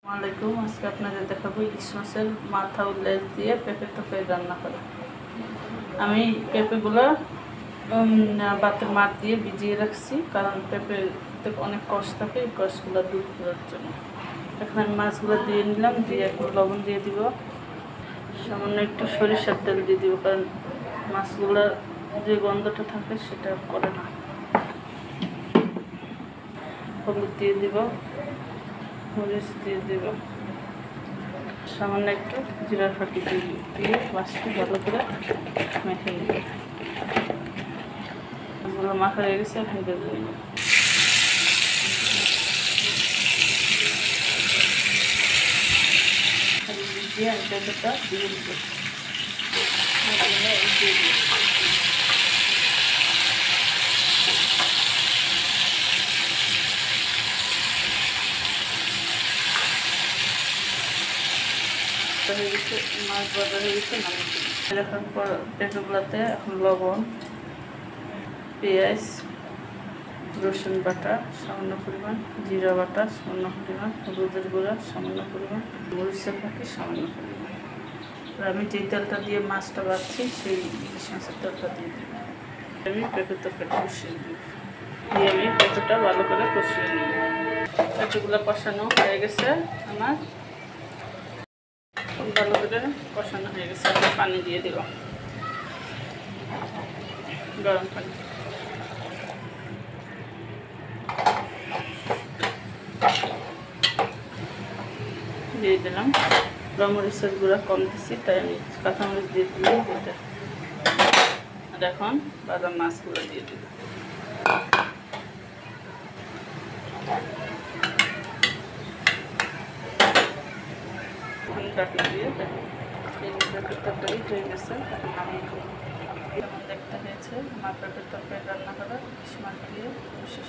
আসসালামাইকুম। আজকে আপনাদের দেখাবো ইলিশ মাছের মাথা ও লেজ দিয়ে পেঁপে তরকারি রান্না করা। আমি পেঁপেগুলো ভাতের মাঠ দিয়ে ভিজিয়ে রাখছি, কারণ পেঁপেতে অনেক কষ থাকে, এই কষগুলো দূর করার জন্য। এখন আমি মাছগুলো দিয়ে নিলাম, দিয়ে একটু লবণ দিয়ে দিব, সামান্য একটু সরিষার তেল দিয়ে দিব, কারণ মাছগুলোর যে গন্ধটা থাকে সেটা করে না। হলুদ দিয়ে দিব, মরিচ দিয়ে দিব, সামান্য একটু জিরার ফাঁকি দিয়ে মাছটি ভালো করে মেখে নিব। এগুলো মাখা হয়ে গেছে, এখন দিয়ে দিব। দিয়ে আমি পেঁপেটা দিয়ে দিব, দিয়ে দিব। হয়ে গেছে, মাছ ভাজা হয়ে গেছে, নামিয়ে দিই। রাখার পর পেঁপেগুলোতে এখন লবণ, পেঁয়াজ, রসুন বাটা সামান্য পরিমাণ, জিরা বাটা সামান্য পরিমাণ, হলুদের গুঁড়া সামান্য পরিমাণ, মরিচের ফাঁকি সামান্য পরিমাণ। আর আমি যেই তেলটা দিয়ে মাছটা বাড়ছি সেই ইলিশ মাছের তেলটা দিয়ে দিই। আমি পেঁপের তরকারি কষিয়ে দিই, দিয়ে আমি পেঁপেটা ভালো করে কষিয়ে নিই। পেঁপেগুলো কষানো হয়ে গেছে আমার, ভালো করে কষানো হয়ে গেছে। আমি পানি দিয়ে দিব, গরম পানি। দিয়ে দিলাম, মরিচের গুঁড়া কম দিচ্ছি, তাই আমি কাঁচামরিচ দিয়ে দিলাম। আর এখন বাদাম মাছগুলো দিয়ে দিলাম। ঢাকনা দিয়ে তরকারি হয়ে গেছে, এখন নামিয়ে যেমন দেখতে হয়েছে। আমার পেঁপের তরকারি রান্না করা ইলিশ মাছ দিয়ে বিশেষ